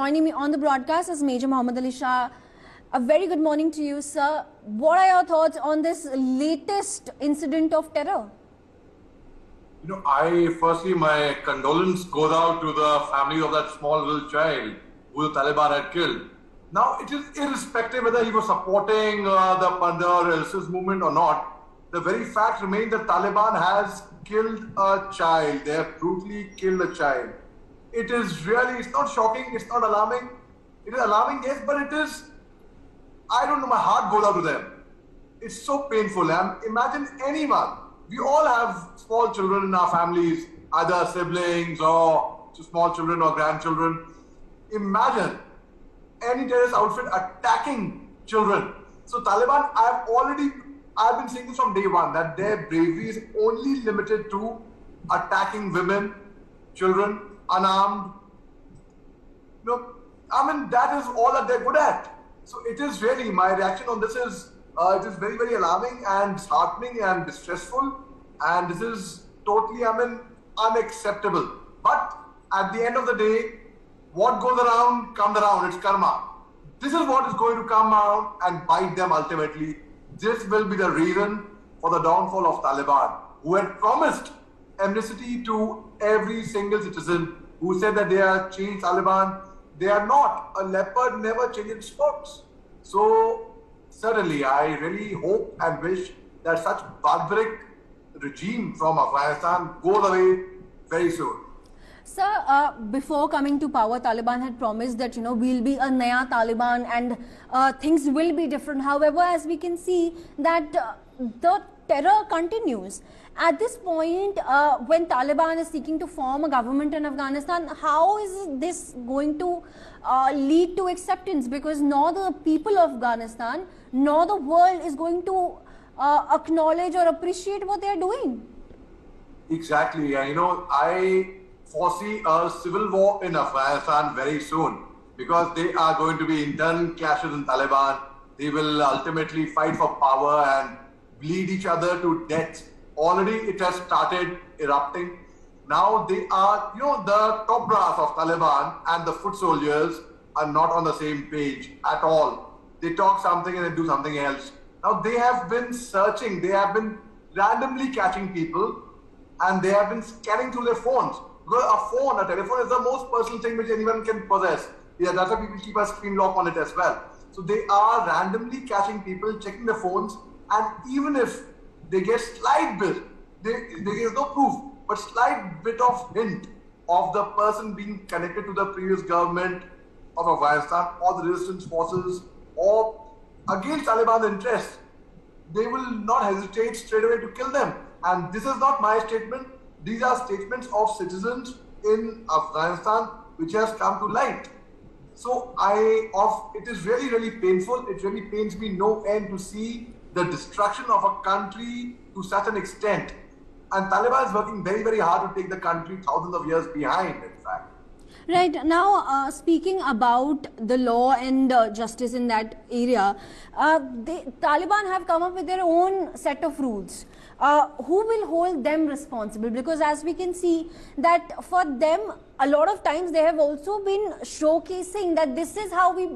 joining me on the broadcast is Major Mohammad Ali Shah. A very good morning to you, sir. What are your thoughts on this latest incident of terror? Firstly, my condolence goes out to the family of that small little child who the Taliban had killed. Now, it is irrespective whether he was supporting the Pandar ISIS movement or not. The very fact remains that Taliban has killed a child. They have brutally killed a child. It is really, it's not shocking, it's not alarming. It is alarming, yes, but it is, I don't know, my heart goes out to them. It's so painful. And imagine anyone. We all have small children in our families, either siblings or small children or grandchildren. Imagine any terrorist outfit attacking children. So Taliban, I've been saying this from day one, that their bravery is only limited to attacking women, children, unarmed. That is all that they're good at. So it is really, my reaction on this is, it is very, very alarming and disheartening and distressful. And this is totally, unacceptable. But at the end of the day, what goes around comes around. It's karma. This is what is going to come out and bite them ultimately. This will be the reason for the downfall of Taliban, who had promised amnesty to every single citizen who said that they are changed Taliban. They are not. A leopard never changes spots. So certainly, I really hope and wish that such barbaric regime from Afghanistan goes away very soon. Sir, before coming to power, Taliban had promised that, we'll be a Naya Taliban and things will be different. However, as we can see that the terror continues. At this point, when Taliban is seeking to form a government in Afghanistan, how is this going to lead to acceptance? Because nor the people of Afghanistan, nor the world is going to acknowledge or appreciate what they are doing. Exactly. I foresee a civil war in Afghanistan very soon because they are going to be internal clashes in Taliban. They will ultimately fight for power and bleed each other to death. Already it has started erupting. Now they are, the top brass of Taliban and the foot soldiers are not on the same page at all. They talk something and they do something else. Now they have been searching, they have been randomly catching people and they have been scanning through their phones. Because a telephone is the most personal thing which anyone can possess. Yeah, that's why people keep a screen lock on it as well. So they are randomly catching people, checking their phones, and even if they get slight bit, there is no proof, but slight bit of hint of the person being connected to the previous government of Afghanistan or the resistance forces or against Taliban's interests, they will not hesitate straight away to kill them. And this is not my statement. These are statements of citizens in Afghanistan which has come to light. So it is really, really painful. It really pains me no end to see the destruction of a country to such an extent. And Taliban is working very, very hard to take the country thousands of years behind, in fact. Right. Now, speaking about the law and justice in that area, the Taliban have come up with their own set of rules. Who will hold them responsible? Because as we can see that for them, a lot of times they have also been showcasing that this is how we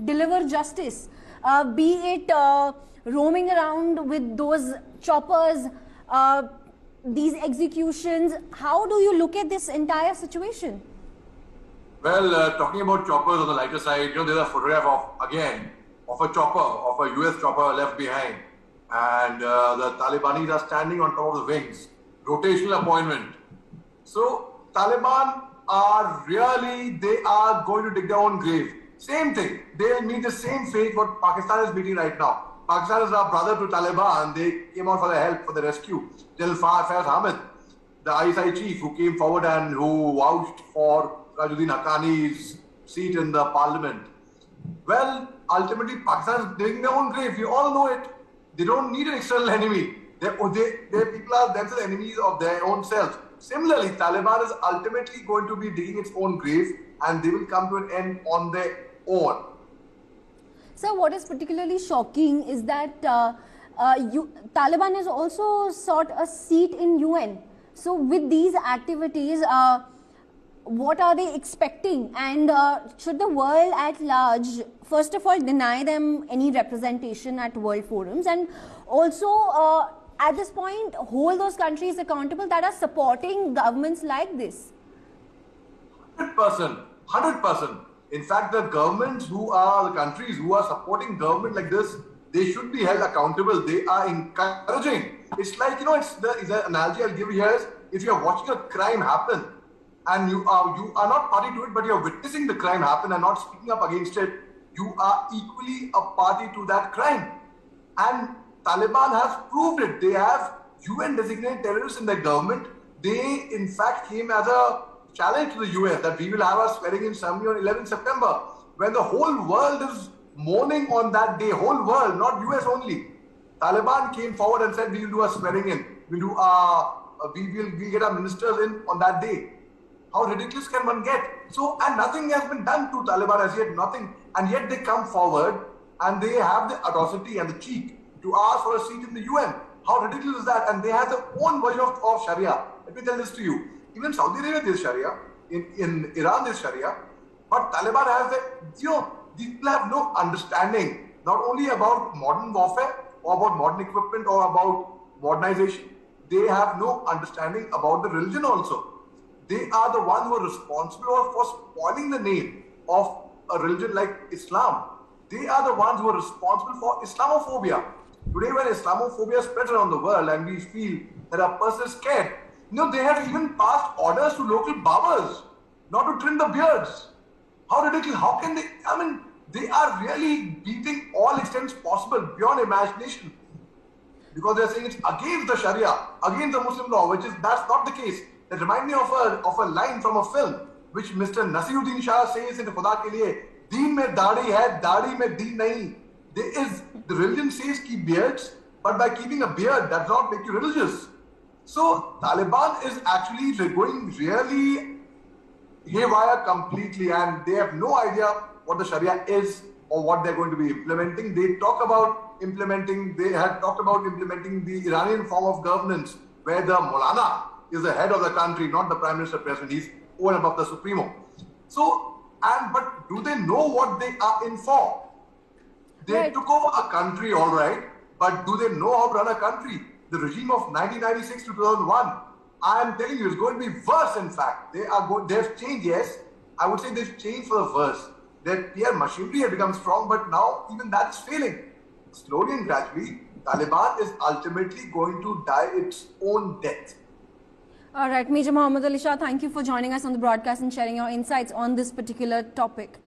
deliver justice. Be it roaming around with those choppers, these executions. How do you look at this entire situation? Well, talking about choppers on the lighter side, there's a photograph of a chopper, of a US chopper left behind. And the Talibanis are standing on top of the wings. Rotational appointment. So Taliban they are going to dig their own grave. Same thing. They'll meet the same fate what Pakistan is meeting right now. Pakistan is our brother to Taliban. They came out for the help, for the rescue. General Fayez Ahmed, the ISI chief who came forward and who vouched for Tajuddin Haqqani's seat in the parliament. Well, ultimately Pakistan is digging their own grave. We all know it. They don't need an external enemy. Their people are themselves enemies of their own selves. Similarly, Taliban is ultimately going to be digging its own grave and they will come to an end on their own. So what is particularly shocking is that Taliban has also sought a seat in UN. So with these activities, what are they expecting? And should the world at large, first of all, deny them any representation at world forums, and also at this point hold those countries accountable that are supporting governments like this? 100%. 100%. In fact, the governments who are the countries who are supporting government like this, they should be held accountable. They are encouraging. It's like, it's the analogy I'll give you here is, if you're watching a crime happen and you are not party to it, but you're witnessing the crime happen and not speaking up against it, you are equally a party to that crime. And Taliban has proved it. They have UN designated terrorists in their government. They, in fact, came as a challenge to the US that we will have a swearing in ceremony on 11 September, when the whole world is mourning on that day, whole world, not US only. Taliban came forward and said, we will do a swearing in. We'll get our ministers in on that day. How ridiculous can one get? So, and nothing has been done to Taliban as yet, nothing. And yet they come forward and they have the audacity and the cheek to ask for a seat in the UN. How ridiculous is that? And they have their own version of Sharia. Let me tell this to you. Even Saudi Arabia, there's Sharia. In Iran, there's Sharia. But Taliban has these people have no understanding, not only about modern warfare or about modern equipment or about modernization. They have no understanding about the religion also. They are the ones who are responsible for spoiling the name of a religion like Islam. They are the ones who are responsible for Islamophobia. Today, when Islamophobia spreads around the world and we feel that a person is scared, they have even passed orders to local barbers not to trim the beards. How ridiculous. How can they? They are really beating all extents possible beyond imagination. Because they are saying it's against the Sharia, against the Muslim law, that's not the case. That reminds me of a line from a film, which Mr. Nasiruddin Shah says in Khuda ke liye, Deen mein daadi hai, daadi mein deen nahi. The religion says keep beards, but by keeping a beard does not make you religious. So Taliban is actually going really haywire completely, and they have no idea what the Sharia is or what they're going to be implementing. They had talked about implementing the Iranian form of governance, where the Maulana is the head of the country, not the Prime Minister President. He's over and above the Supremo. But do they know what they are in for? They took over a country, all right, but do they know how to run a country? The regime of 1996 to 2001, I am telling you, it's going to be worse. In fact, they've changed. Yes, I would say they've changed for the worse. Their PR machinery has become strong, but now even that's failing. Slowly and gradually, Taliban is ultimately going to die its own death. All right, Major Mohammad Ali Shah, thank you for joining us on the broadcast and sharing your insights on this particular topic.